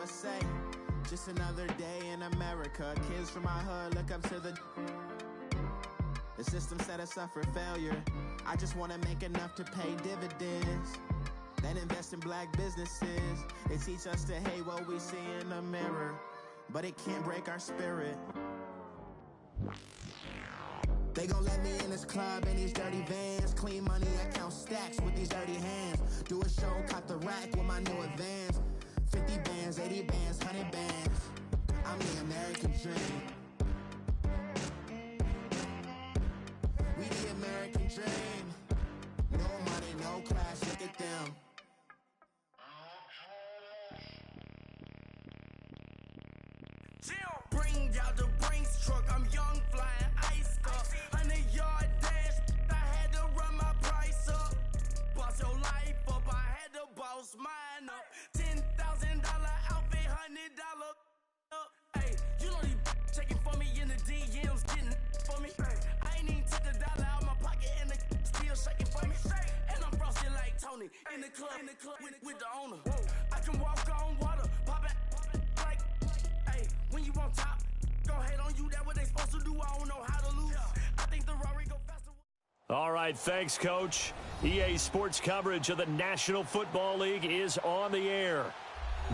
USA. Just another day in America. Kids from my hood look up to the system set us up for failure. I just want to make enough to pay dividends, then invest in black businesses. They teach us to hate what we see in the mirror, but it can't break our spirit. They gon' let me in this club in these dirty vans. Clean money, I count stacks with these dirty hands. Do a show, cop the rack with my new advance. 50 bands, 80 bands, 100 bands. I'm the American dream. We the American dream. No money, no class, look at them. Bring out the Brinks truck, I'm young, flying ice up. 100-yard dash, I had to run my price up. Boss your life up, I had to boss mine up. $10,000 outfit, $100 up. Hey, you know these checking for me in the DMs, getting for me. I ain't even took $1 out my pocket and the still shaking for me. And I'm frosted like Tony in the club with the owner. I can walk on water, pop it like, hey, when you on top, go hate on you, that what they supposed to do. I don't know how to lose. I think the Rory go faster. All right, thanks, Coach. EA Sports coverage of the National Football League is on the air.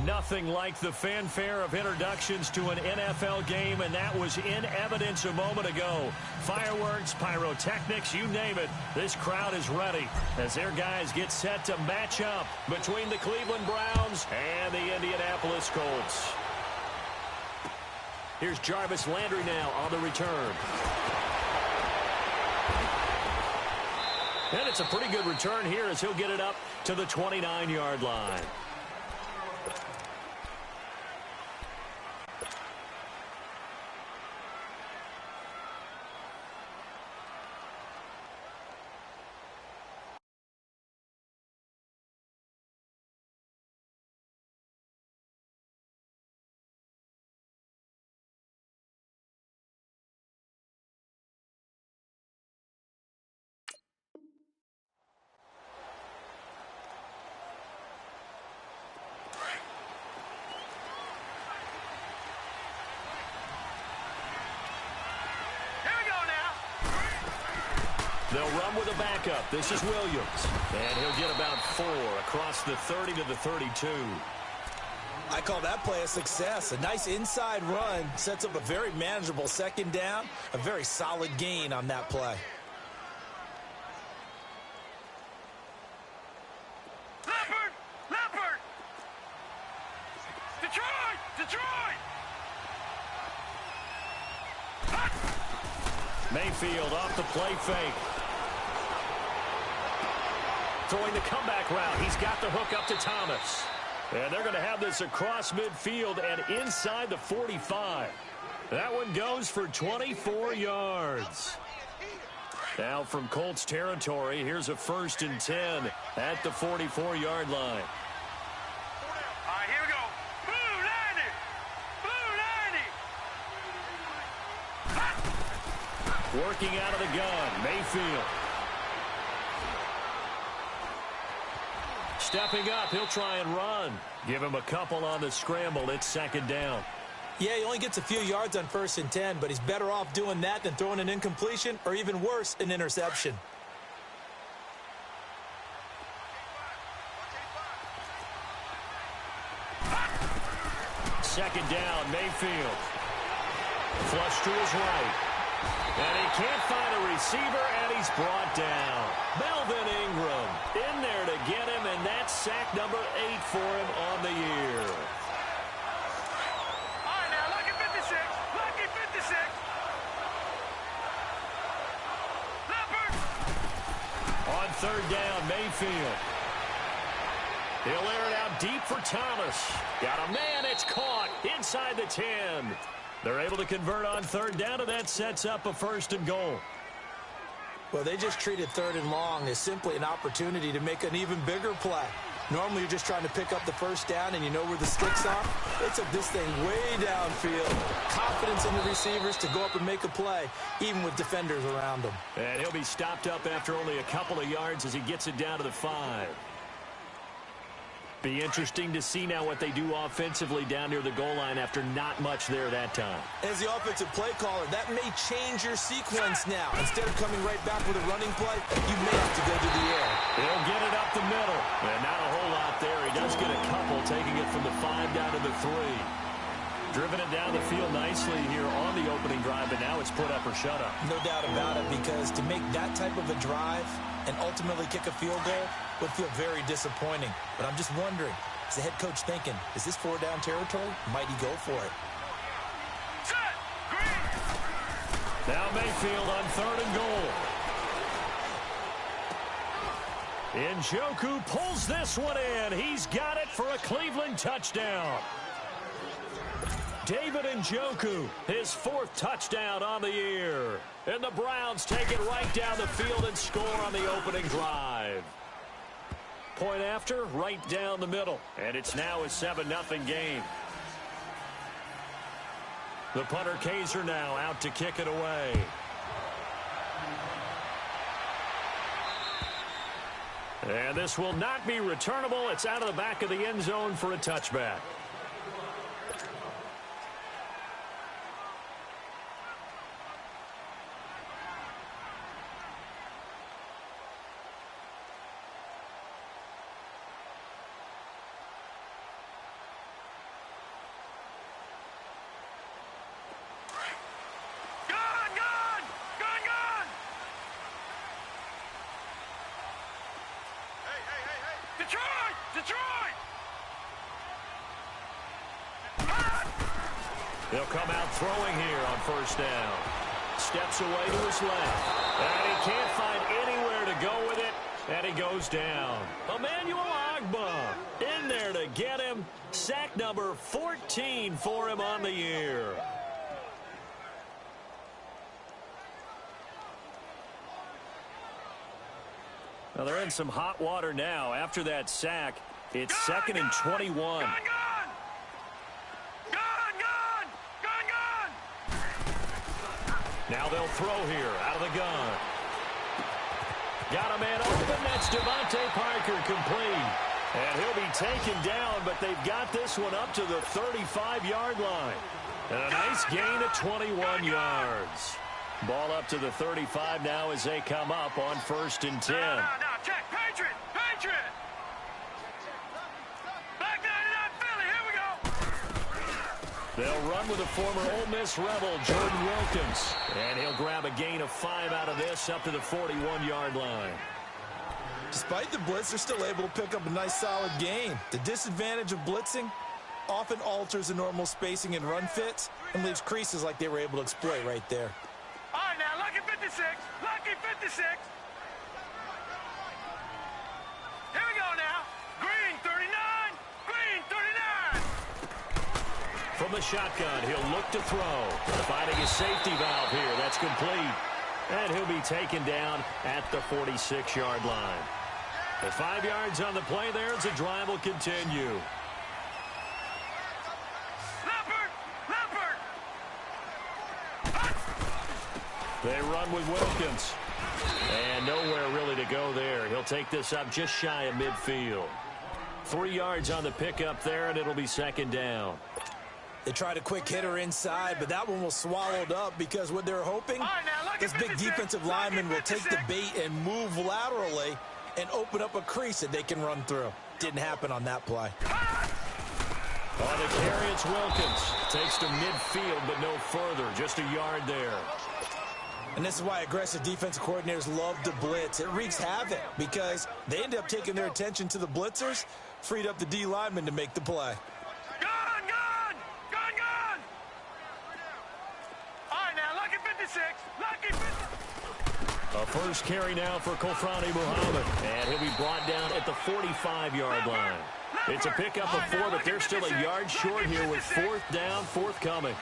Nothing like the fanfare of introductions to an NFL game, and that was in evidence a moment ago. Fireworks, pyrotechnics, you name it. This crowd is ready as their guys get set to match up between the Cleveland Browns and the Indianapolis Colts. Here's Jarvis Landry now on the return. And it's a pretty good return here as he'll get it up to the 29-yard line. They'll run with a backup. This is Williams. And he'll get about 4 across the 30 to the 32. I call that play a success. A nice inside run sets up a very manageable second down. A very solid gain on that play. Leopard! Detroit! Mayfield off the play fake. Throwing the comeback route. He's got the hook up to Thomas. And they're going to have this across midfield and inside the 45. That one goes for 24 yards. Now from Colts territory, here's a 1st and 10 at the 44-yard line. All right, here we go. Blue 90! Working out of the gun, Mayfield. Stepping up, he'll try and run. Give him a couple on the scramble. It's 2nd down. Yeah, he only gets a few yards on 1st and 10, but he's better off doing that than throwing an incompletion or even worse, an interception. Second down, Mayfield. Flush to his right. And he can't find a receiver, and he's brought down. Melvin Ingram in there to get him, and that's sack number 8 for him on the year. All right, now, lucky 56. Leopard! On 3rd down, Mayfield. He'll air it out deep for Thomas. Got a man, it's caught inside the 10. They're able to convert on 3rd down, and that sets up a 1st and goal. Well, they just treated 3rd and long as simply an opportunity to make an even bigger play. Normally, you're just trying to pick up the 1st down, and you know where the sticks are. They took this thing way downfield. Confidence in the receivers to go up and make a play, even with defenders around them. And he'll be stopped up after only a couple of yards as he gets it down to the 5. Be interesting to see now what they do offensively down near the goal line after not much there that time. As the offensive play caller, that may change your sequence now. Instead of coming right back with a running play, you may have to go to the air. He'll get it up the middle. And not a whole lot there. He does get a couple, taking it from the 5 down to the 3. Driven it down the field nicely here on the opening drive, but now it's put up or shut up. No doubt about it, because to make that type of a drive and ultimately kick a field goal would feel very disappointing. But I'm just wondering, is the head coach thinking, is this 4-down territory? Might he go for it? Set. Green. Now Mayfield on 3rd and goal. Njoku pulls this one in. He's got it for a Cleveland touchdown. David Njoku, his 4th touchdown on the year. And the Browns take it right down the field and score on the opening drive. Point after, right down the middle. And it's now a 7-0 game. The punter Kaiser now out to kick it away. And this will not be returnable. It's out of the back of the end zone for a touchback. Detroit! They'll come out throwing here on 1st down. Steps away to his left. And he can't find anywhere to go with it. And he goes down. Emmanuel Ogbah in there to get him. Sack number 14 for him on the year. Well, they're in some hot water now. After that sack, it's 2nd and 21. Now they'll throw here out of the gun. Got a man open. That's Devontae Parker, complete. And he'll be taken down, but they've got this one up to the 35-yard line. And a nice gain of 21 yards. Ball up to the 35 now as they come up on 1st and 10. No, check. Patriot! Back 99 Philly, here we go! They'll run with the former Ole Miss Rebel, Jordan Wilkins. And he'll grab a gain of 5 out of this up to the 41-yard line. Despite the blitz, they're still able to pick up a nice solid gain. The disadvantage of blitzing often alters the normal spacing and run fits and leaves creases like they were able to exploit right there. All right, now, lucky 56. Lucky 56. Here we go now. Green 39. Green 39. From the shotgun, he'll look to throw. Finding his safety valve here. That's complete. And he'll be taken down at the 46-yard line. With 5 yards on the play there, as the drive will continue. They run with Wilkins. And nowhere really to go there. He'll take this up just shy of midfield. 3 yards on the pickup there, and it'll be 2nd down. They tried a quick hitter inside, but that one was swallowed up because what they're hoping, this big defensive lineman will take the bait and move laterally and open up a crease that they can run through. Didn't happen on that play. On the carry, it's Wilkins. Takes to midfield, but no further. Just a yard there. And this is why aggressive defensive coordinators love to blitz. It wreaks havoc because they end up taking their attention to the blitzers, freed up the D lineman to make the play. Gun! All right, now, lucky 56. Lucky 56. A first carry now for Kofrani Muhammad. And he'll be brought down at the 45-yard line. It's a pickup of 4, but they're still a yard short here with 4th down, forthcoming.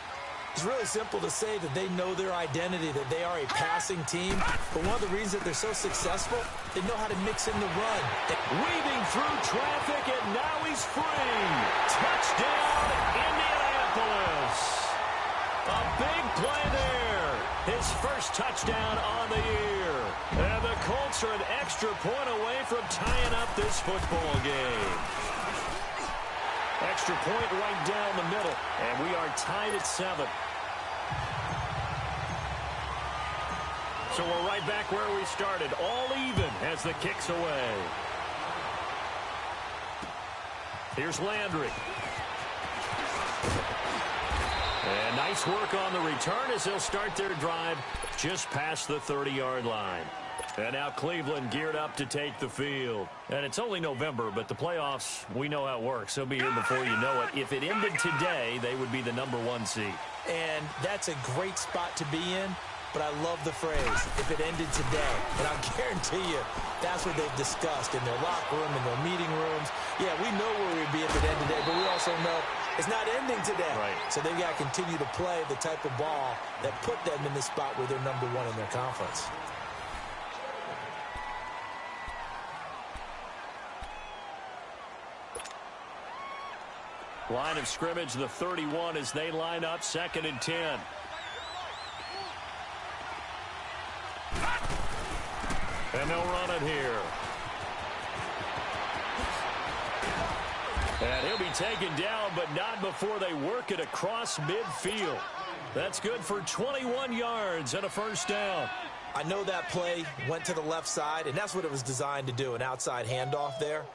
It's really simple to say that they know their identity, that they are a passing team. But one of the reasons that they're so successful, they know how to mix in the run. Weaving through traffic, and now he's free. Touchdown, Indianapolis. A big play there. His first touchdown on the year. And the Colts are an extra point away from tying up this football game. Extra point right down the middle, and we are tied at 7. So we're right back where we started, all even as the kick's away. Here's Landry. And nice work on the return as they'll start their drive just past the 30-yard line. And now Cleveland geared up to take the field. And it's only November, but the playoffs, we know how it works. They'll be here before you know it. If it ended today, they would be the #1 seed. And that's a great spot to be in. But I love the phrase, if it ended today. And I'll guarantee you, that's what they've discussed in their locker room, in their meeting rooms. Yeah, we know where we'd be if it ended today, but we also know it's not ending today. Right. So they've got to continue to play the type of ball that put them in the spot where they're #1 in their conference. Line of scrimmage, the 31 as they line up, 2nd and 10. And they'll run it here. And he'll be taken down, but not before they work it across midfield. That's good for 21 yards and a first down. I know that play went to the left side, and that's what it was designed to do, an outside handoff there.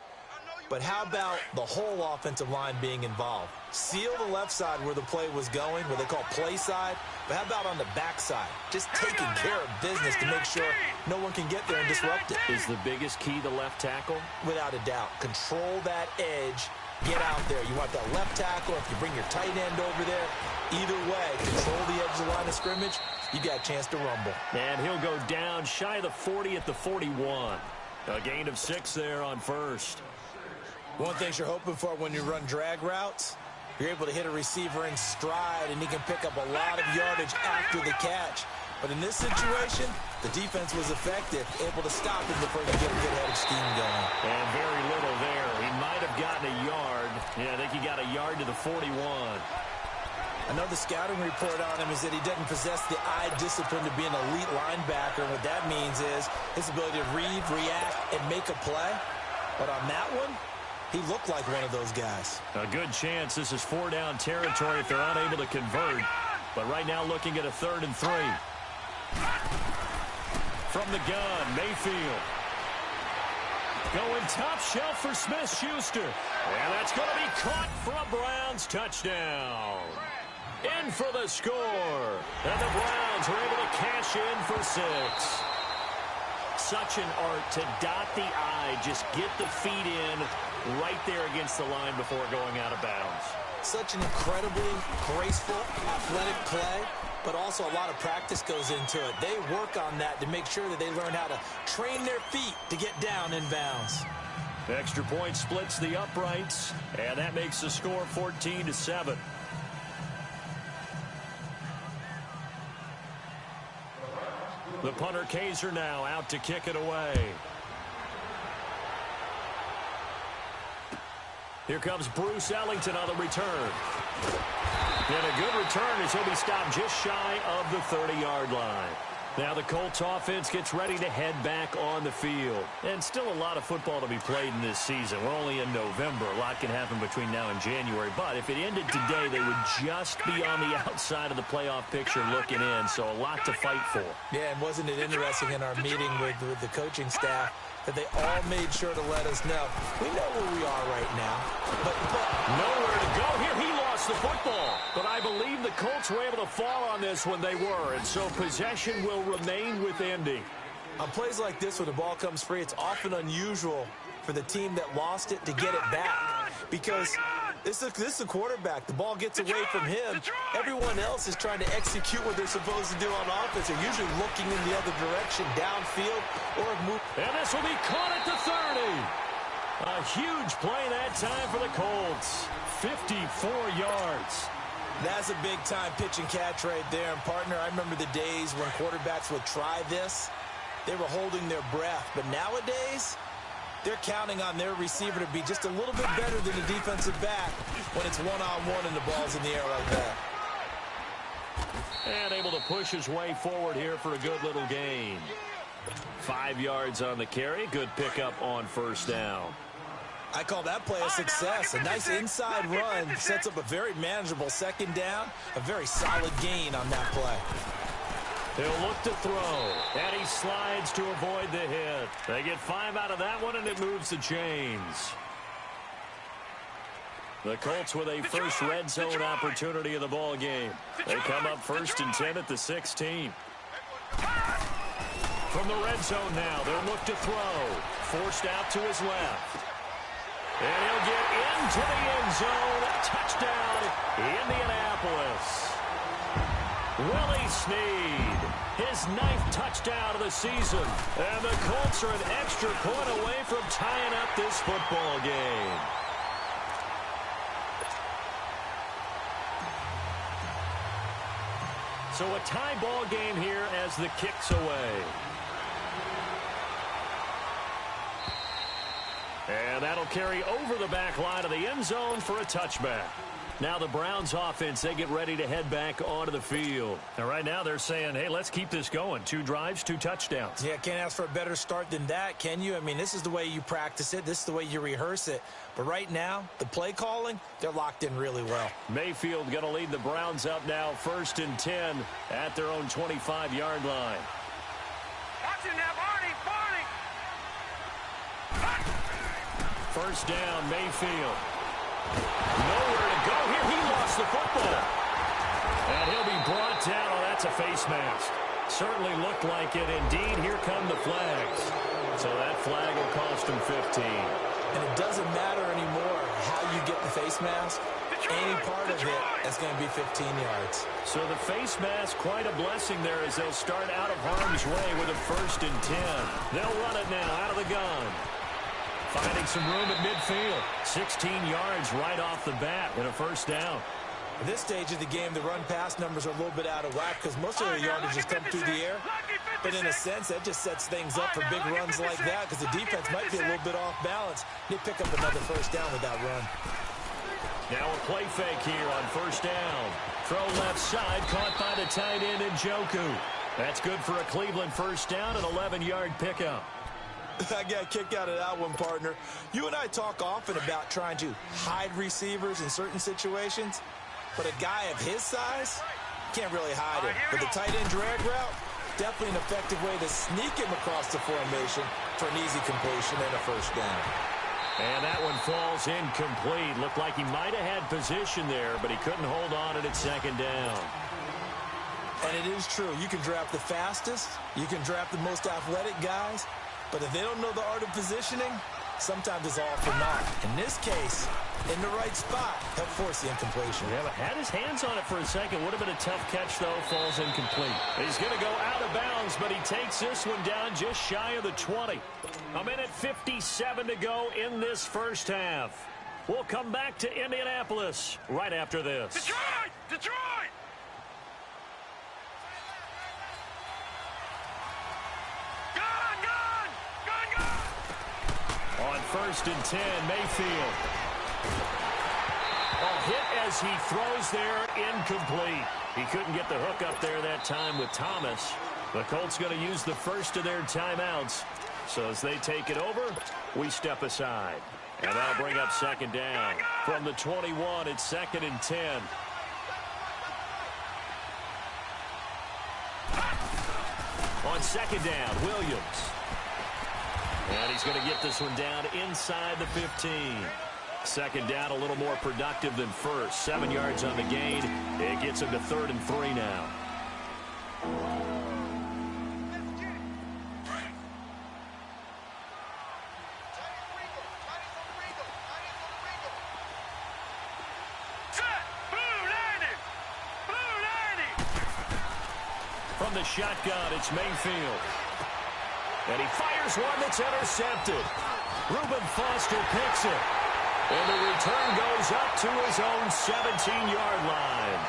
But how about the whole offensive line being involved? Seal the left side where the play was going, what they call play side. But how about on the back side? Just taking care of business to make sure no one can get there and disrupt it. Is the biggest key the left tackle? Without a doubt. Control that edge. Get out there. You want that left tackle. If you bring your tight end over there, either way, control the edge of the line of scrimmage, you got a chance to rumble. And he'll go down shy of the 40 at the 41. A gain of 6 there on first. One thing you're hoping for when you run drag routes, you're able to hit a receiver in stride, and he can pick up a lot of yardage after the catch. But in this situation, the defense was effective, able to stop him before he could get a good head of steam going. And very little there. He might have gotten a yard. Yeah, I think he got a yard to the 41. I know the scouting report on him is that he doesn't possess the eye discipline to be an elite linebacker. And what that means is his ability to read, react, and make a play. But on that one, he looked like one of those guys. A good chance this is 4-down territory if they're unable to convert. But right now looking at a 3rd and 3. From the gun, Mayfield. Going top shelf for Smith-Schuster. And that's going to be caught for a Browns touchdown. In for the score. And the Browns are able to cash in for 6. Such an art to dot the I, just get the feet in right there against the line before going out of bounds. Such an incredibly graceful, athletic play, but also a lot of practice goes into it. They work on that to make sure that they learn how to train their feet to get down in bounds. Extra point splits the uprights, and that makes the score 14-7. The punter Kaiser now out to kick it away. Here comes Bruce Ellington on the return. And a good return as he'll be stopped just shy of the 30-yard line. Now the Colts offense gets ready to head back on the field. And still a lot of football to be played in this season. We're only in November. A lot can happen between now and January. But if it ended today, they would just be on the outside of the playoff picture looking in. So a lot to fight for. Yeah, and wasn't it interesting in our meeting with the coaching staff that they all made sure to let us know, we know where we are right now. But nowhere to go here. He lost the football. But I believe the Colts were able to fall on this when they were. And so possession will remain with Indy. On plays like this, when the ball comes free, it's often unusual for the team that lost it to get it back. Because this is a quarterback. The ball gets away from him. Everyone else is trying to execute what they're supposed to do on offense. They're usually looking in the other direction, downfield, or move. And this will be caught at the 30. A huge play that time for the Colts. 54 yards. That's a big-time pitch and catch right there. And, partner, I remember the days when quarterbacks would try this. They were holding their breath. But nowadays, they're counting on their receiver to be just a little bit better than the defensive back when it's one-on-one and the ball's in the air like that. And able to push his way forward here for a good little gain. 5 yards on the carry. Good pickup on first down. I call that play a success. A nice inside run sets up a very manageable second down. A very solid gain on that play. He'll look to throw, and he slides to avoid the hit. They get 5 out of that one, and it moves the chains. The Colts with a first red zone opportunity of the ball game. They come up 1st and 10 at the 16. From the red zone now, they'll look to throw. Forced out to his left. And he'll get into the end zone. Touchdown, Indianapolis. Willie Snead, his 9th touchdown of the season. And the Colts are an extra point away from tying up this football game. So a tie ball game here as the kick's away. And that'll carry over the back line of the end zone for a touchback. Now the Browns offense, they get ready to head back onto the field. And right now they're saying, hey, let's keep this going. 2 drives, 2 touchdowns. Yeah, can't ask for a better start than that, can you? I mean, this is the way you practice it. This is the way you rehearse it. But right now, the play calling, they're locked in really well. Mayfield going to lead the Browns up now 1st and 10 at their own 25-yard line. Watch it now, Barney. First down, Mayfield. Nowhere to go here. He lost the football. And he'll be brought down. Oh, that's a face mask. Certainly looked like it. Indeed, here come the flags. So that flag will cost him 15. And it doesn't matter anymore how you get the face mask. Any part of it is going to be 15 yards. So the face mask, quite a blessing there as they'll start out of harm's way with a 1st and 10. They'll run it now out of the gun. Finding some room at midfield. 16 yards right off the bat and a 1st down. At this stage of the game, the run-pass numbers are a little bit out of whack because most of their yardage just come through the air. But in a sense, that just sets things up for big runs like that because the defense might be a little bit off balance. They pick up another 1st down with that run. Now a play fake here on 1st down. Throw left side, caught by the tight end Njoku. That's good for a Cleveland 1st down, an 11-yard pickup. I got a kick out of that one, partner. You and I talk often about trying to hide receivers in certain situations, but a guy of his size can't really hide him. But the tight end drag route, definitely an effective way to sneak him across the formation for an easy completion and a 1st down. And that one falls incomplete. Looked like he might have had position there, but he couldn't hold on at 2nd down. And it is true. You can draft the fastest. You can draft the most athletic guys. But if they don't know the art of positioning, sometimes it's all for naught. In this case, in the right spot, help force the incompletion. Yeah, but had his hands on it for a second. Would have been a tough catch, though. Falls incomplete. He's going to go out of bounds, but he takes this one down just shy of the 20. A minute 57 to go in this 1st half. We'll come back to Indianapolis right after this. Detroit! Detroit! On 1st and 10, Mayfield. A hit as he throws there, incomplete. He couldn't get the hook up there that time with Thomas. The Colts going to use the first of their timeouts. So as they take it over, we step aside. And that'll bring up 2nd down. From the 21, it's 2nd and 10. On 2nd down, Williams. And he's going to get this one down inside the 15. 2nd down, a little more productive than 1st. 7 yards on the gain. It gets him to 3rd and 3 now. From the shotgun, it's Mayfield. And he fires one that's intercepted. Reuben Foster picks it. And the return goes up to his own 17-yard line.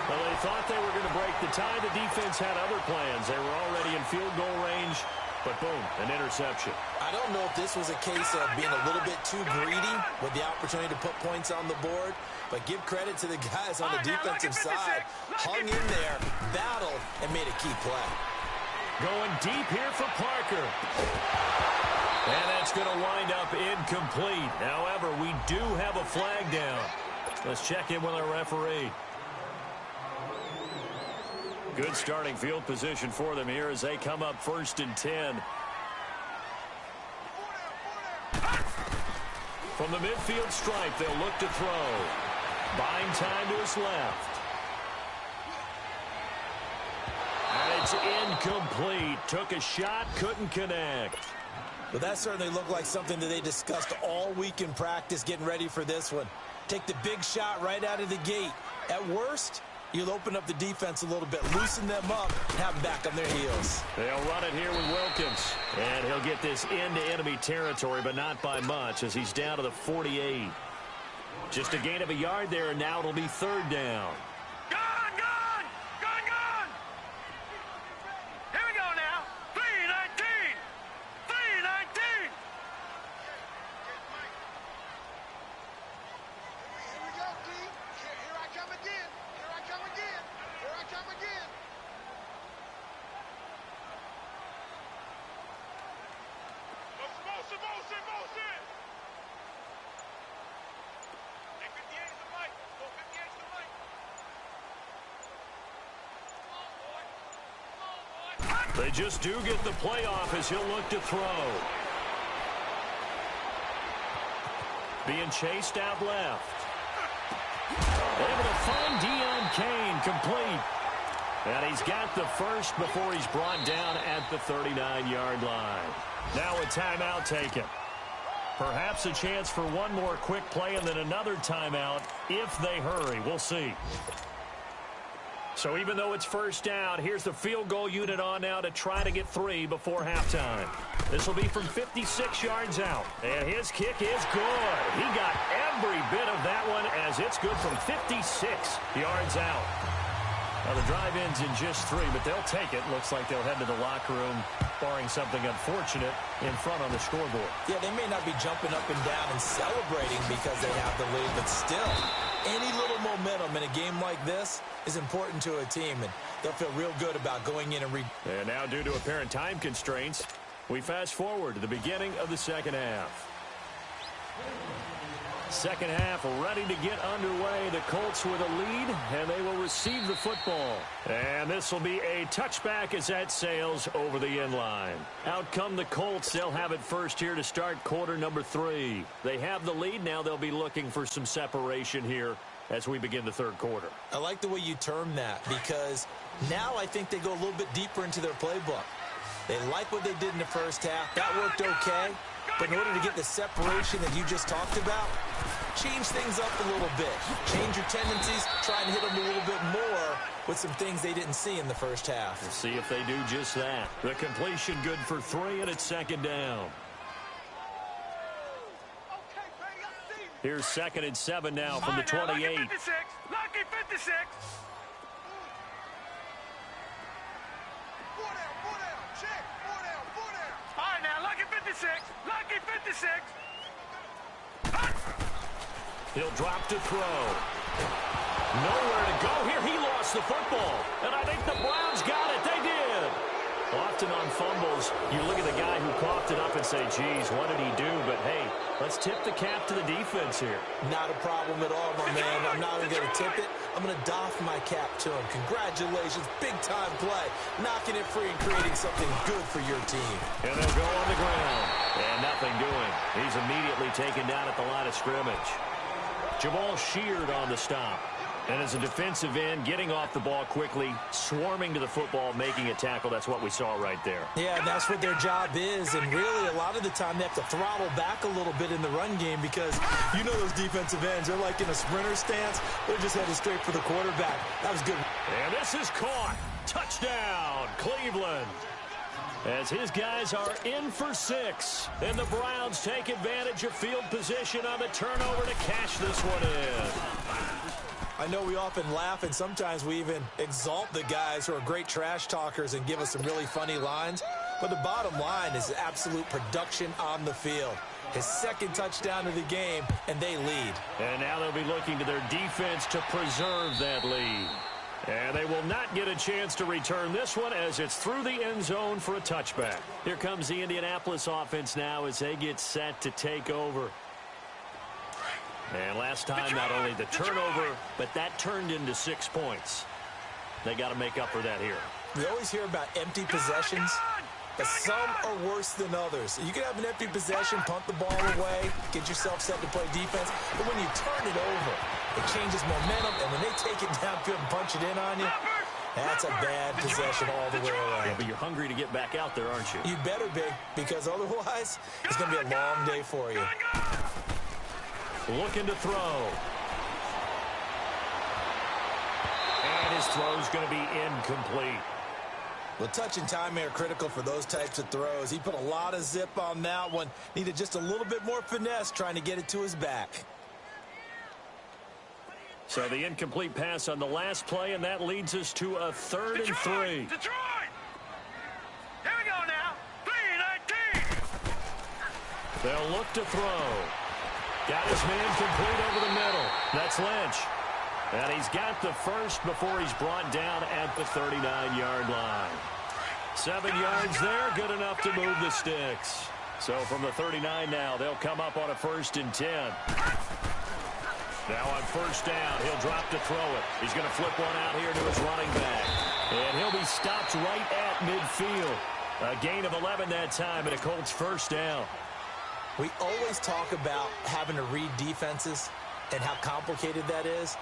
Well, they thought they were going to break the tie. The defense had other plans. They were already in field goal range. But boom, an interception. I don't know if this was a case of being a little bit too greedy with the opportunity to put points on the board. But give credit to the guys on the defensive side. Hung in there, battled, and made a key play. Going deep here for Parker. And that's going to wind up incomplete. However, we do have a flag down. Let's check in with our referee. Good starting field position for them here as they come up 1st and 10. From the midfield stripe, they'll look to throw. Buying time to his left. And it's incomplete. Took a shot, couldn't connect. But that certainly looked like something that they discussed all week in practice getting ready for this one. Take the big shot right out of the gate. At worst, you'll open up the defense a little bit, loosen them up, and have them back on their heels. They'll run it here with Wilkins. And he'll get this into enemy territory, but not by much as he's down to the 48. Just a gain of a yard there, and now it'll be 3rd down. Gone, gone, gone, gone. Here we go now. 3-19. 3-19. Here we go, D. Here I come again. Here I come again. Here I come again. Motion, motion, motion. Hey, 58's the mic. Go 58's the mic. Come on, boy. Come on, boy. They just do get the playoff as he'll look to throw. Being chased out left. Able to find Deion Kane, complete. And he's got the first before he's brought down at the 39-yard line. Now a timeout taken. Perhaps a chance for one more quick play and then another timeout if they hurry. We'll see. So even though it's 1st down, here's the field goal unit on now to try to get 3 before halftime. This will be from 56 yards out. And his kick is good. He got every bit of that one as it's good from 56 yards out. Now the drive ends in just 3, but they'll take it. Looks like they'll head to the locker room, barring something unfortunate in front on the scoreboard. Yeah, they may not be jumping up and down and celebrating because they have the lead, but still, any little momentum in a game like this is important to a team, and they'll feel real good about going in and And now, due to apparent time constraints, we fast forward to the beginning of the 2nd half. Second half ready to get underway. The Colts with a lead, and they will receive the football. And this will be a touchback as that sails over the end line. Out come the Colts. They'll have it first here to start quarter number 3. They have the lead. Now they'll be looking for some separation here as we begin the 3rd quarter. I like the way you term that because now I think they go a little bit deeper into their playbook. They like what they did in the 1st half. That worked okay. But in order to get the separation that you just talked about, change things up a little bit. Change your tendencies, try and hit them a little bit more with some things they didn't see in the 1st half. We'll see if they do just that. The completion good for 3, and it's 2nd down. Here's 2nd and 7 now from the 28. Lucky 56. Lucky 56. All right, now, lucky 56. Lucky 56. He'll drop to throw. Nowhere to go here. He lost the football. And I think the Browns got it. They did. Often on fumbles, you look at the guy who coughed it up and say, geez, what did he do? But, hey, let's tip the cap to the defense here. Not a problem at all, my man. I'm not even going to tip it. I'm going to doff my cap to him. Congratulations. Big-time play. Knocking it free and creating something good for your team. And they'll go on the ground. And nothing doing. He's immediately taken down at the line of scrimmage. Jamal Sheard on the stop. And as a defensive end, getting off the ball quickly, swarming to the football, making a tackle. That's what we saw right there. Yeah, and that's what their job is. And really, a lot of the time, they have to throttle back a little bit in the run game because you know those defensive ends, they're like in a sprinter stance. They're just headed straight for the quarterback. That was good. And this is caught. Touchdown, Cleveland. As his guys are in for 6. And the Browns take advantage of field position on the turnover to cash this one in. I know we often laugh, and sometimes we even exalt the guys who are great trash talkers and give us some really funny lines. But the bottom line is absolute production on the field. His 2nd touchdown of the game, and they lead. And now they'll be looking to their defense to preserve that lead. And they will not get a chance to return this one as it's through the end zone for a touchback. Here comes the Indianapolis offense now as they get set to take over. And last time, not only the turnover, but that turned into 6 points. They got to make up for that here. We always hear about empty possessions, but some are worse than others. You can have an empty possession, punt the ball away, get yourself set to play defense, but when you turn it over, it changes momentum, and when they take it downfield and punch it in on you, that's a bad possession all the way around. Yeah, but you're hungry to get back out there, aren't you? You better be, because otherwise, it's going to be a long day for you. Looking to throw. And his throw's going to be incomplete. Well, touch and timing are critical for those types of throws. He put a lot of zip on that one. Needed just a little bit more finesse trying to get it to his back. So the incomplete pass on the last play, and that leads us to a 3rd and 3. Detroit! Here we go now. 3-19. They'll look to throw. Got his man complete over the middle. That's Lynch. And he's got the first before he's brought down at the 39-yard line. 7 yards there, good enough to move the sticks. So from the 39 now, they'll come up on a 1st and 10. Now on 1st down, he'll drop to throw it. He's going to flip one out here to his running back. And he'll be stopped right at midfield. A gain of 11 that time, and a Colts 1st down. We always talk about having to read defenses and how complicated that is.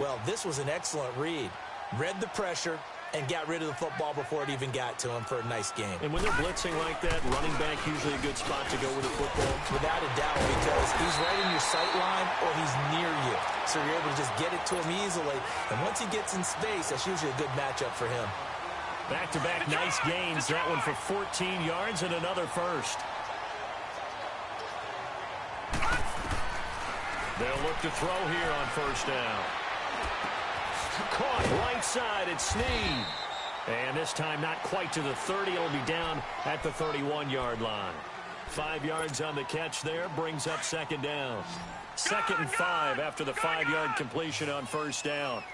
Well, this was an excellent read. Read the pressure and got rid of the football before it even got to him for a nice game. And when they're blitzing like that, running back usually a good spot to go with the football. Without a doubt, because he's right in your sight line or he's near you. So you're able to just get it to him easily. And once he gets in space, that's usually a good matchup for him. Back-to-back nice gains. That one for 14 yards and another 1st. They'll look to throw here on 1st down. Caught right side, it's Snead. And this time not quite to the 30. It'll be down at the 31-yard line. 5 yards on the catch there, brings up 2nd down. 2nd and 5 after the 5-yard completion on 1st down.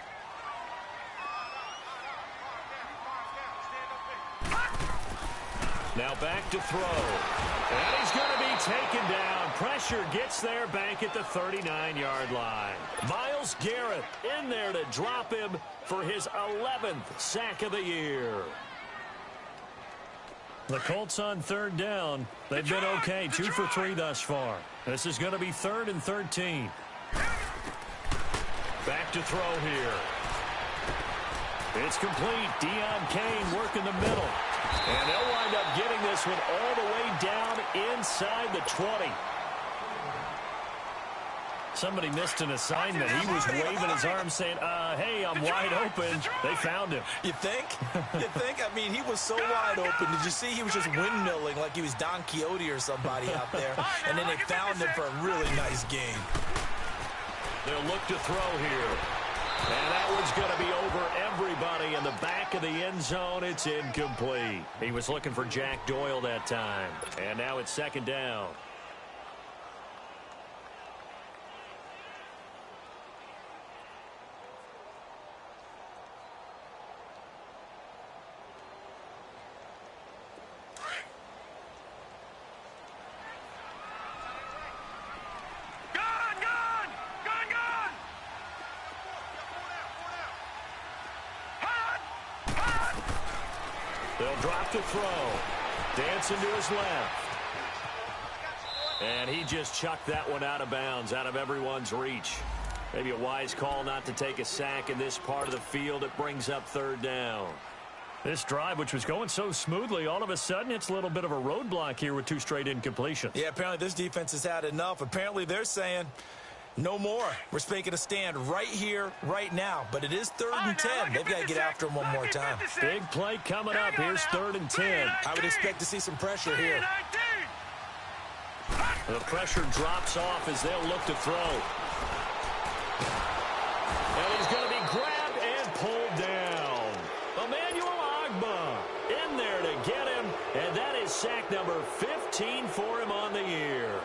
Now back to throw. And he's going to be taken down. Pressure gets there back at the 39-yard line. Myles Garrett in there to drop him for his 11th sack of the year. The Colts on 3rd down. They've been okay, 2 for 3 thus far. This is going to be 3rd and 13. Back to throw here. It's complete. Deion Kane working the middle. And they'll wind up getting this one all the way down inside the 20. Somebody missed an assignment. He was waving his arm saying, hey, I'm wide open. They found him. You think? You think? I mean, he was so wide open. Did you see he was just windmilling like he was Don Quixote or somebody out there? And then they found him for a really nice game. They'll look to throw here. And that one's going to be over everybody in the back of the end zone. It's incomplete. He was looking for Jack Doyle that time. And now it's 2nd down. They'll drop to throw. Dancing to his left. And he just chucked that one out of bounds, out of everyone's reach. Maybe a wise call not to take a sack in this part of the field. It brings up 3rd down. This drive, which was going so smoothly, all of a sudden it's a little bit of a roadblock here with 2 straight incompletions. Yeah, apparently this defense has had enough. Apparently they're saying no more. We're making a stand right here, right now. But it is 3rd and 10. They've got to get after him one more time. Big play coming up. Here's 3rd and 10. I would expect to see some pressure here. The pressure drops off as they'll look to throw. And he's going to be grabbed and pulled down. Emmanuel Ogbah in there to get him. And that is sack number 15 for him on the year.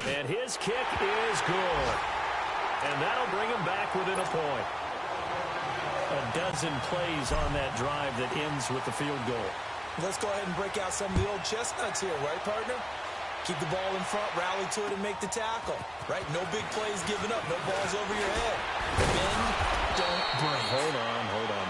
And his kick is good. And that'll bring him back within a point. A dozen plays on that drive that ends with the field goal. Let's go ahead and break out some of the old chestnuts here, right, partner? Keep the ball in front, rally to it, and make the tackle. Right? No big plays given up. No balls over your head. Bend, don't break. Hold on.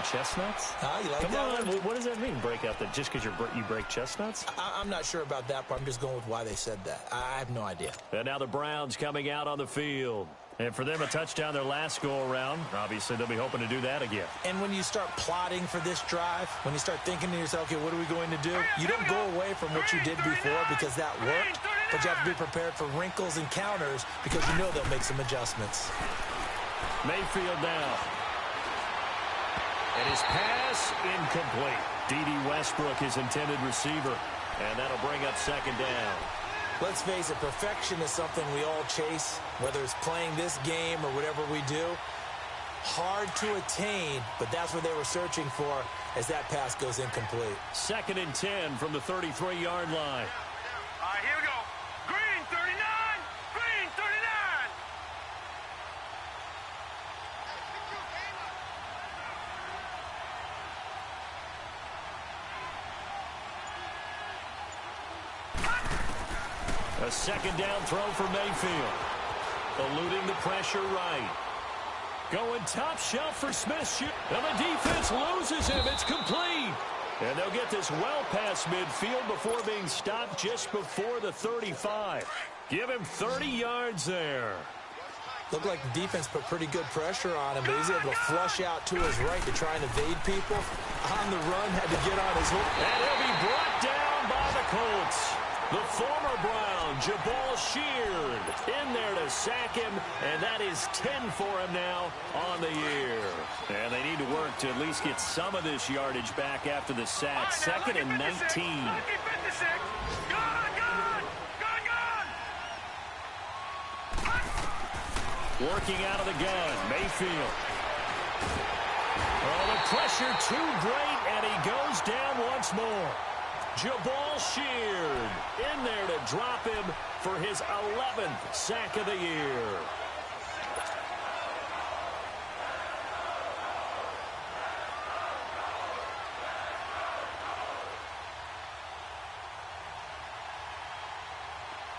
Chestnuts? You like Come that on. one? What does that mean, break out that just because you break chestnuts? I'm not sure about that part. I'm just going with why they said that. I have no idea. And now the Browns coming out on the field. And for them, a touchdown their last go-around. Obviously, they'll be hoping to do that again. And when you start plotting for this drive, when you start thinking to yourself, okay, what are we going to do? You don't go away from what you did before because that worked, but you have to be prepared for wrinkles and counters because you know they'll make some adjustments. Mayfield now. And his pass incomplete. D.D. Westbrook, his intended receiver. And that'll bring up second down. Let's face it, perfection is something we all chase, whether it's playing this game or whatever we do. Hard to attain, but that's what they were searching for as that pass goes incomplete. 2nd and 10 from the 33-yard line. All right, here we go. Green 39. Green 39. A second down throw for Mayfield. Eluding the pressure right. Going top shelf for Smith. And the defense loses him. It's complete. And they'll get this well past midfield before being stopped just before the 35. Give him 30 yards there. Looked like the defense put pretty good pressure on him, but he's able to flush out to his right to try and evade people. On the run, had to get on his hook. And he'll be brought down by the Colts. The former Brown, Jabal Sheard, in there to sack him, and that is 10 for him now on the year. And they need to work to at least get some of this yardage back after the sack. 2nd and 19. Working out of the gun, Mayfield. Oh, the pressure too great, and he goes down once more. Jabal Sheard in there to drop him for his 11th sack of the year.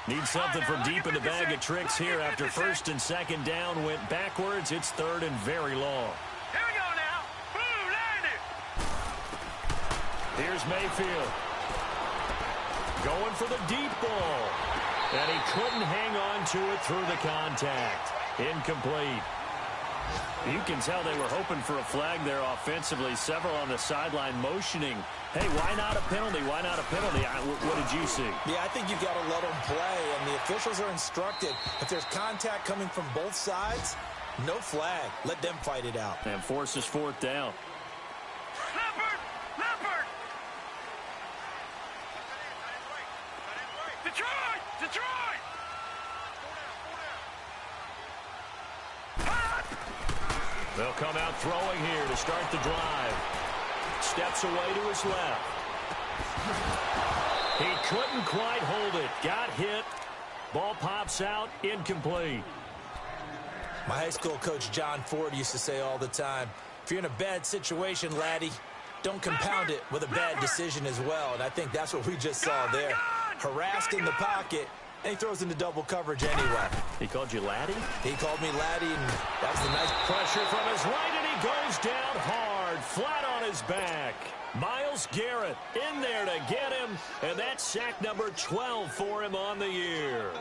Need something from deep in the bag of tricks here after 1st and 2nd down went backwards. It's 3rd and very long. Here we go now. Boom, land it. Here's Mayfield. Going for the deep ball. And he couldn't hang on to it through the contact. Incomplete. You can tell they were hoping for a flag there offensively. Several on the sideline motioning. Hey, why not a penalty? Why not a penalty? What did you see? Yeah, I think you've got to let them play, and the officials are instructed. If there's contact coming from both sides, no flag. Let them fight it out. And forces 4th down. Leopard! Leopard! Detroit! Detroit! They'll come out throwing here to start the drive. Steps away to his left. He couldn't quite hold it. Got hit. Ball pops out. Incomplete. My high school coach, John Ford, used to say all the time, if you're in a bad situation, laddie, don't compound it with a bad decision as well. And I think that's what we just saw there. Harassed in the pocket, and he throws into double coverage anyway. He called you laddie? He called me laddie, and that was the nice Pressure from his right, and he goes down hard, flat on his back. Myles Garrett in there to get him, and that's sack number 12 for him on the year.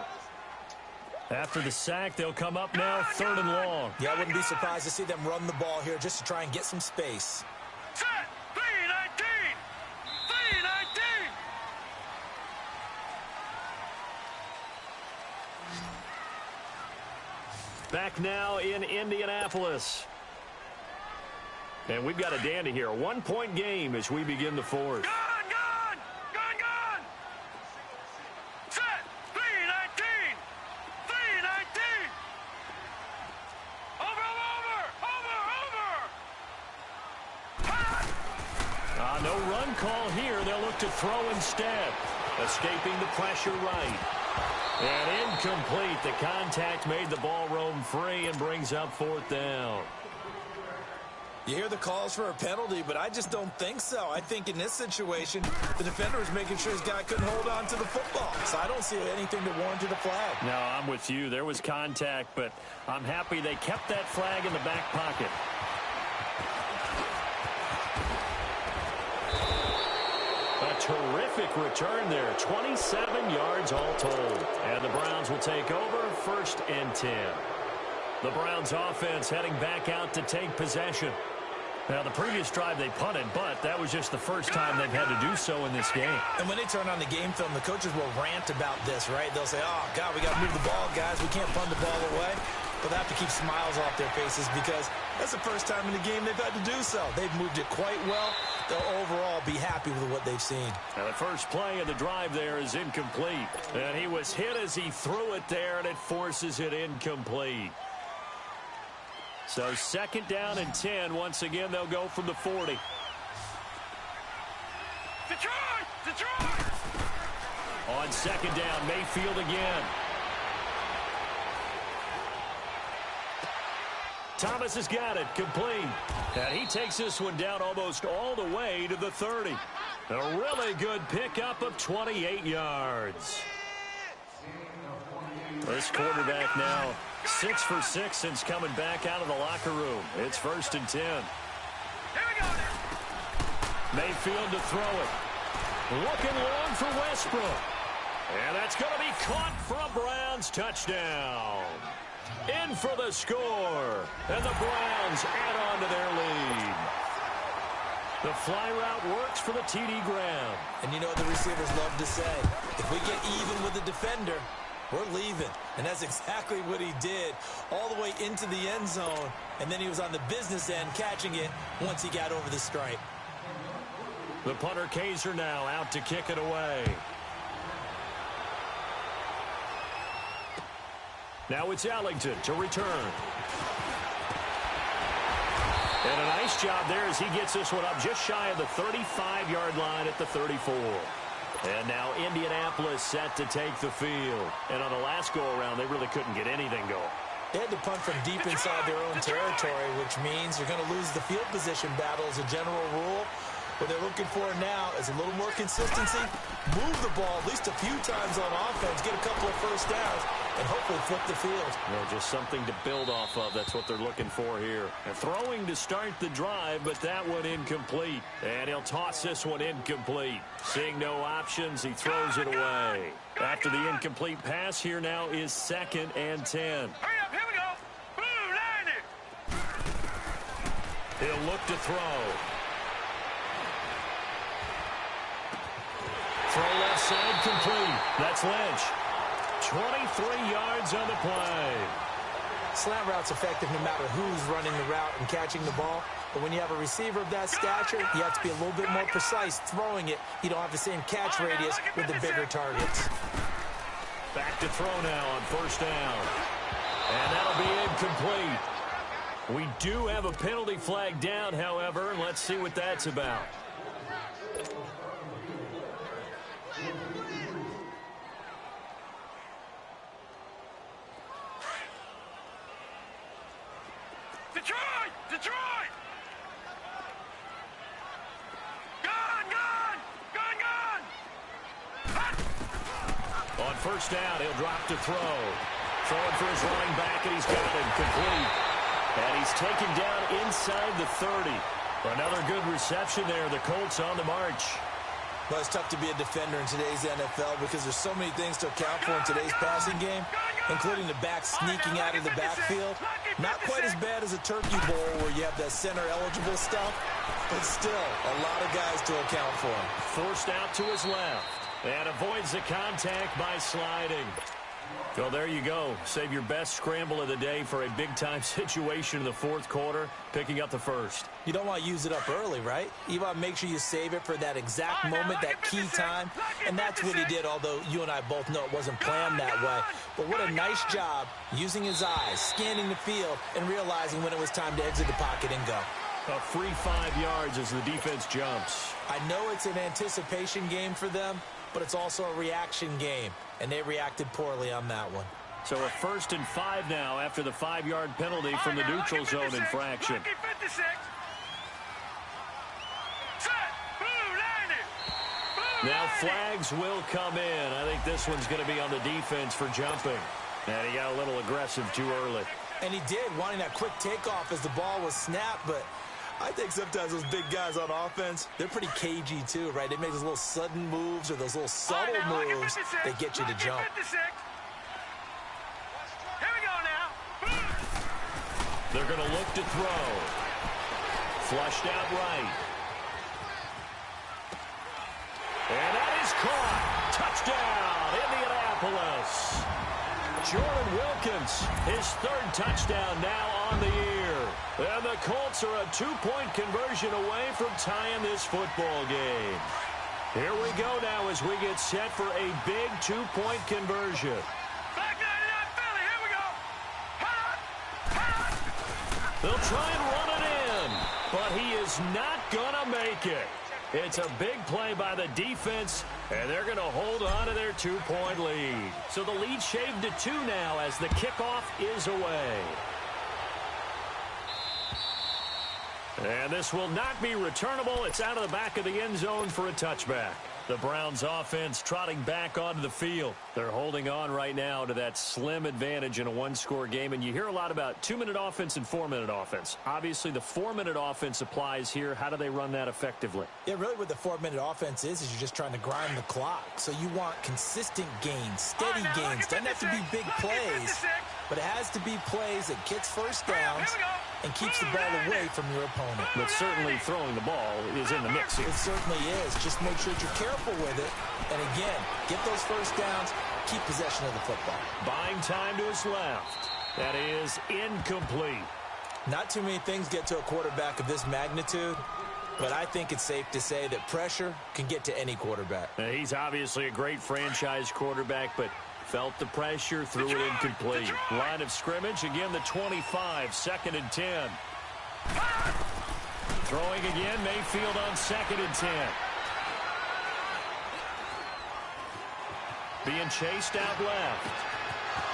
After the sack, they'll come up now 3rd and long. Yeah, I wouldn't be surprised to see them run the ball here just to try and get some space. Set! 319! 319! Back now in Indianapolis. And we've got a dandy here. A 1-point game as we begin the 4th. Gun! Gun! Gun! Gun! Set! 319! 319! Over! No run call here. They'll look to throw instead. Escaping the pressure right. And incomplete. The contact made the ball roam free and brings up 4th down. You hear the calls for a penalty, but I just don't think so. I think in this situation, the defender was making sure his guy couldn't hold on to the football. So I don't see anything that warranted a flag. No, I'm with you. There was contact, but I'm happy they kept that flag in the back pocket. A terrific return there. 27 yards all told. And the Browns will take over 1st and 10. The Browns offense heading back out to take possession. Now, the previous drive they punted, but that was just the first time they've had to do so in this game. And when they turn on the game film, the coaches will rant about this, right? They'll say, oh, God, we got to move the ball, guys. We can't punt the ball away. But they have to keep smiles off their faces because that's the first time in the game they've had to do so. They've moved it quite well. They'll overall be happy with what they've seen. Now, the first play of the drive there is incomplete. And he was hit as he threw it there, and it forces it incomplete. So 2nd down and 10. Once again, they'll go from the 40. Detroit! Detroit! On 2nd down, Mayfield again. Thomas has got it, complete. And he takes this one down almost all the way to the 30. A really good pickup of 28 yards. This quarterback now 6 for 6 since coming back out of the locker room. It's 1st and 10. Here we go now. Mayfield to throw it. Looking long for Westbrook. And that's going to be caught for a Browns touchdown. In for the score. And the Browns add on to their lead. The fly route works for the TD Graham. And you know what the receivers love to say? If we get even with the defender, we're leaving. And that's exactly what he did all the way into the end zone. And then he was on the business end catching it once he got over the stripe. The punter Kaiser now out to kick it away. Now it's Ellington to return. And a nice job there as he gets this one up just shy of the 35-yard line at the 34. And now Indianapolis set to take the field. And on the last go-around, they really couldn't get anything going. They had to punt from deep inside their own territory, which means you're going to lose the field position battle as a general rule. What they're looking for now is a little more consistency, move the ball at least a few times on offense, get a couple of first downs, and hopefully flip the field. Just something to build off of. That's what they're looking for here. And throwing to start the drive, but that one incomplete. And he'll toss this one incomplete. Seeing no options, he throws it away. After the incomplete pass, here now is 2nd and 10. Hurry up, here we go. Blue, line it. He'll look to throw. Throw left side complete. That's Lynch. 23 yards on the play. Slant route's effective no matter who's running the route and catching the ball. But when you have a receiver of that stature, you have to be a little bit more precise throwing it. You don't have the same catch radius with the bigger targets. Back to throw now on 1st down. And that'll be incomplete. We do have a penalty flag down, however, and let's see what that's about. Detroit! Detroit! Gone! Gone! Gone! Gone! Hot! On 1st down, he'll drop to throw. Throwing for his running back, and he's got it complete. And he's taken down inside the 30. Another good reception there. The Colts on the march. Well, it's tough to be a defender in today's NFL because there's so many things to account for in today's passing game, including the back sneaking out of the backfield. Not quite as bad as a turkey bowl where you have that center-eligible stuff, but still a lot of guys to account for. Forced out to his left and avoids the contact by sliding. Well, there you go. Save your best scramble of the day for a big-time situation in the 4th quarter, picking up the 1st. You don't want to use it up early, right? You want to make sure you save it for that exact moment, that key time, and that's what he did, although you and I both know it wasn't planned that way. But what a nice job using his eyes, scanning the field, and realizing when it was time to exit the pocket and go. A free 5 yards as the defense jumps. I know it's an anticipation game for them, but it's also a reaction game, and they reacted poorly on that one. So a 1st and 5 now after the 5-yard penalty from the neutral zone infraction. Lucky 56. Set. Blue 90. Blue Now 90. flags will come in. I think this one's going to be on the defense for jumping. And he got a little aggressive too early. And he did, wanting that quick takeoff as the ball was snapped, but I think sometimes those big guys on offense, they're pretty cagey too, right? They make those little sudden moves or those little subtle moves that get you to jump. 56. Here we go now. They're going to look to throw. Flushed out right. And that is caught. Touchdown, Indianapolis. Jordan Wilkins, his 3rd touchdown now on the year. And the Colts are a 2-point conversion away from tying this football game. Here we go now as we get set for a big 2-point conversion. Back 99 Philly. Here we go. Hot. Hot. They'll try and run it in, but he is not going to make it. It's a big play by the defense, and they're going to hold on to their 2-point lead. So the lead shaved to 2 now as the kickoff is away. And this will not be returnable. It's out of the back of the end zone for a touchback. The Browns offense trotting back onto the field. They're holding on right now to that slim advantage in a 1-score game. And you hear a lot about 2-minute offense and 4-minute offense. Obviously, the 4-minute offense applies here. How do they run that effectively? Yeah, really what the 4-minute offense is you're just trying to grind the clock. So you want consistent gains, steady gains. Doesn't have to be big plays, but it has to be plays that gets first downs and keeps the ball away from your opponent. But certainly throwing the ball is in the mix here. It certainly is. Just make sure that you're careful with it. And again, get those first downs, keep possession of the football. Buying time to his left. That is incomplete. Not too many things get to a quarterback of this magnitude, but I think it's safe to say that pressure can get to any quarterback. Now, he's obviously a great franchise quarterback, but felt the pressure, threw it incomplete. Line of scrimmage, again the 25, 2nd and 10. Throwing again, Mayfield on 2nd and 10. Being chased out left.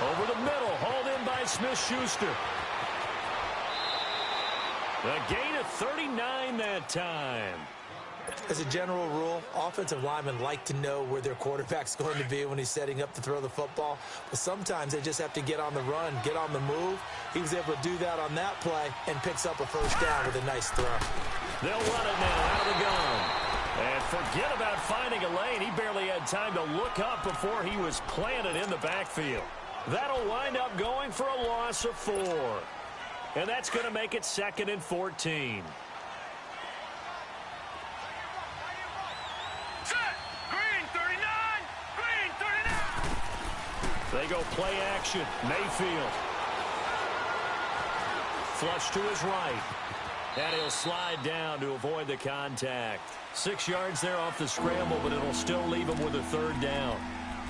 Over the middle, hauled in by Smith-Schuster. A gain of 39 that time. As a general rule, offensive linemen like to know where their quarterback's going to be when he's setting up to throw the football. But sometimes they just have to get on the run, get on the move. He was able to do that on that play and picks up a first down with a nice throw. They'll run it now out of the gun. And forget about finding a lane. He barely had time to look up before he was planted in the backfield. That'll wind up going for a loss of 4. And that's going to make it 2nd and 14. They go play action. Mayfield. Flush to his right. And he'll slide down to avoid the contact. 6 yards there off the scramble, but it'll still leave him with a 3rd down.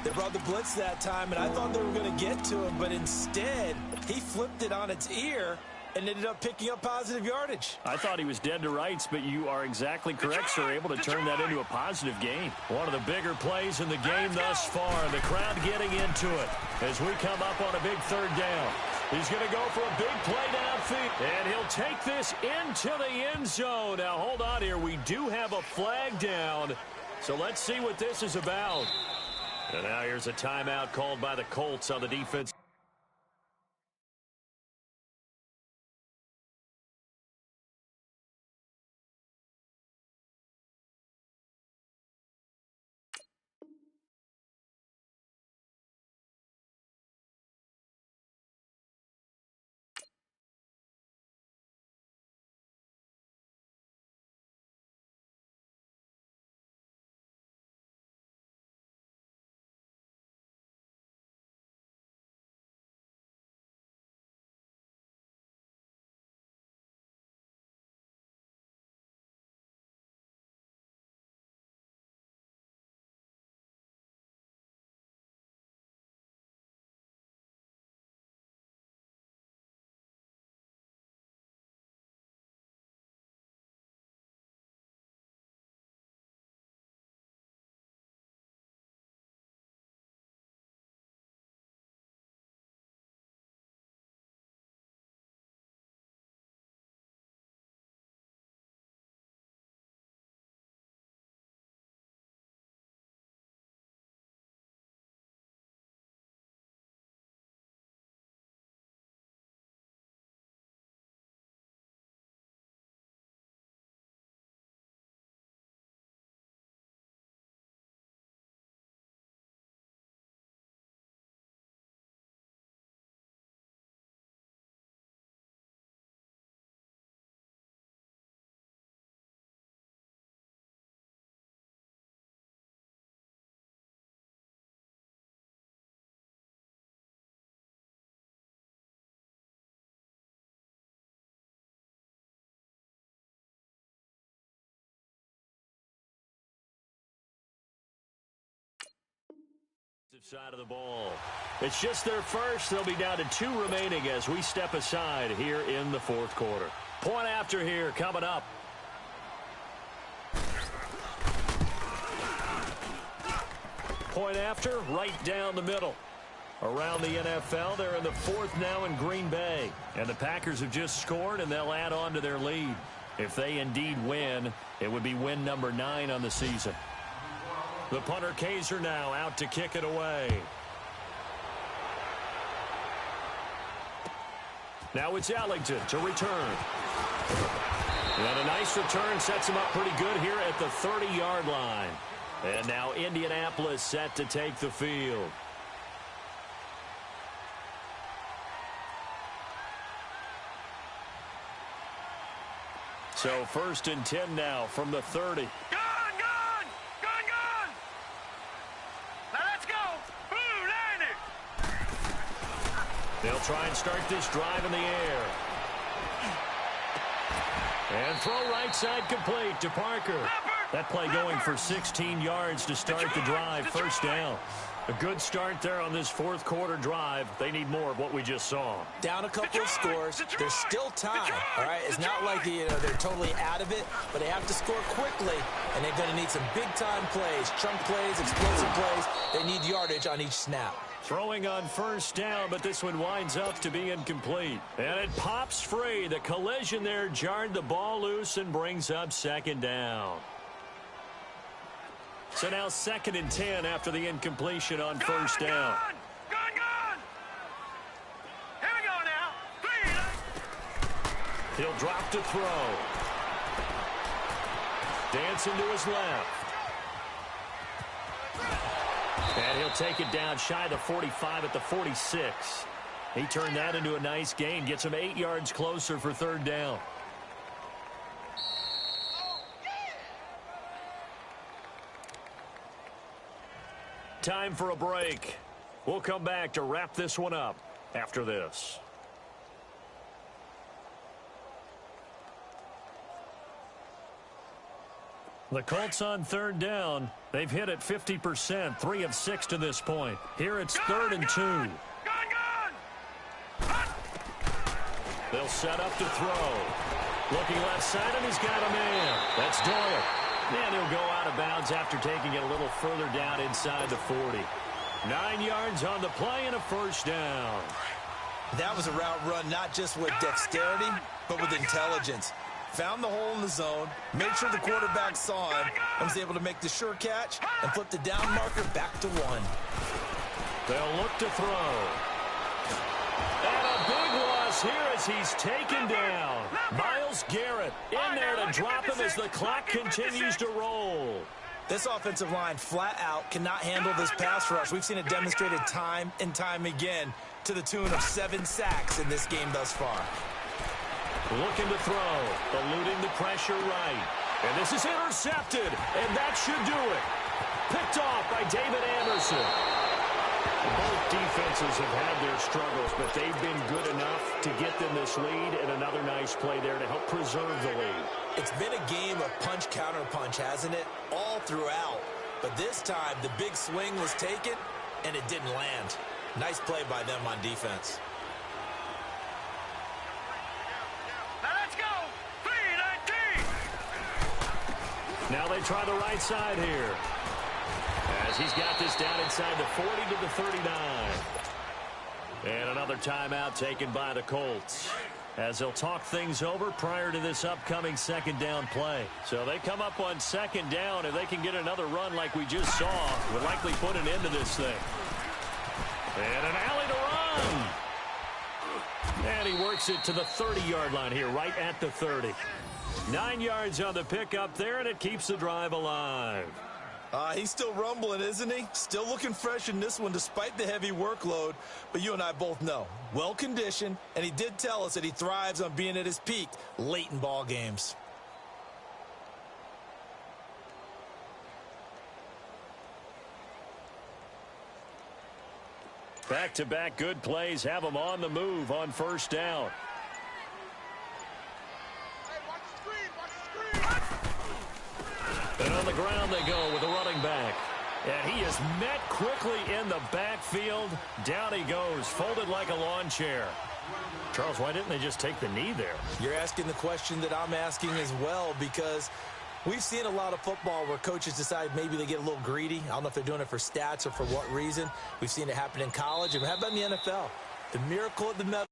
They brought the blitz that time, and I thought they were going to get to him, but instead, he flipped it on its ear and ended up picking up positive yardage. I thought he was dead to rights, but you are exactly correct, sir. Able to turn that into a positive gain. One of the bigger plays in the game thus far. The crowd getting into it as we come up on a big 3rd down. He's going to go for a big play downfield, and he'll take this into the end zone. Now, hold on here. We do have a flag down, so let's see what this is about. And now here's a timeout called by the Colts on the defense. Side of the ball. It's just their first. They'll be down to 2 remaining as we step aside here in the fourth quarter. Point after here coming up. Point after right down the middle. Around the NFL, they're in the fourth now in Green Bay. And the Packers have just scored, and they'll add on to their lead. If they indeed win, it would be win number 9 on the season. The punter Kaiser now out to kick it away. Now it's Ellington to return. And a nice return sets him up pretty good here at the 30-yard line. And now Indianapolis set to take the field. So 1st and 10 now from the 30. They'll try and start this drive in the air. And throw right side complete to Parker. That play going for 16 yards to start the drive. 1st down. A good start there on this fourth quarter drive. They need more of what we just saw. Down a couple of scores. There's still time. All right, it's not like they're totally out of it, but they have to score quickly, and they're going to need some big-time plays, chunk plays, explosive plays. They need yardage on each snap. Throwing on 1st down, but this one winds up to be incomplete. And it pops free. The collision there jarred the ball loose and brings up 2nd down. So now 2nd and 10 after the incompletion on 1st down. Gone! Here we go now. 3. He'll drop to throw. Dancing to his left. And he'll take it down shy of the 45 at the 46. He turned that into a nice gain. Gets him 8 yards closer for 3rd down. Time for a break. We'll come back to wrap this one up after this. The Colts on 3rd down. They've hit it 50%, 3 of 6 to this point. Here it's 3rd and 2. Gone! They'll set up to throw. Looking left side, and he's got a man. That's Doyle. And he'll go out of bounds after taking it a little further down inside the 40. 9 yards on the play and a 1st down. That was a route run not just with dexterity, but with intelligence. Found the hole in the zone, made sure the quarterback saw him, and was able to make the sure catch and flip the down marker back to 1. They'll look to throw. And a big loss here as he's taken down. Myles Garrett in there to drop him as the clock continues to roll. This offensive line flat out cannot handle this pass rush. We've seen it demonstrated time and time again to the tune of 7 sacks in this game thus far. Looking to throw, eluding the pressure right. And this is intercepted, and that should do it. Picked off by David Anderson. Both defenses have had their struggles, but they've been good enough to get them this lead, and another nice play there to help preserve the lead. It's been a game of punch-counter-punch, hasn't it? All throughout. But this time, the big swing was taken, and it didn't land. Nice play by them on defense. Now they try the right side here. As he's got this down inside the 40 to the 39. And another timeout taken by the Colts. As they'll talk things over prior to this upcoming 2nd down play. So they come up on 2nd down. If they can get another run like we just saw, would likely put an end to this thing. And an alley to run. And he works it to the 30-yard line here, right at the 30. 9 yards on the pickup there, and it keeps the drive alive. He's still rumbling, isn't he? Still looking fresh in this one despite the heavy workload. But you and I both know, well-conditioned, and he did tell us that he thrives on being at his peak late in ball games. Back-to-back good plays have him on the move on 1st down. And on the ground they go with a running back. And he is met quickly in the backfield. Down he goes, folded like a lawn chair. Charles, why didn't they just take the knee there? You're asking the question that I'm asking as well, because we've seen a lot of football where coaches decide maybe they get a little greedy. I don't know if they're doing it for stats or for what reason. We've seen it happen in college. And how about in the NFL? The miracle of the medal.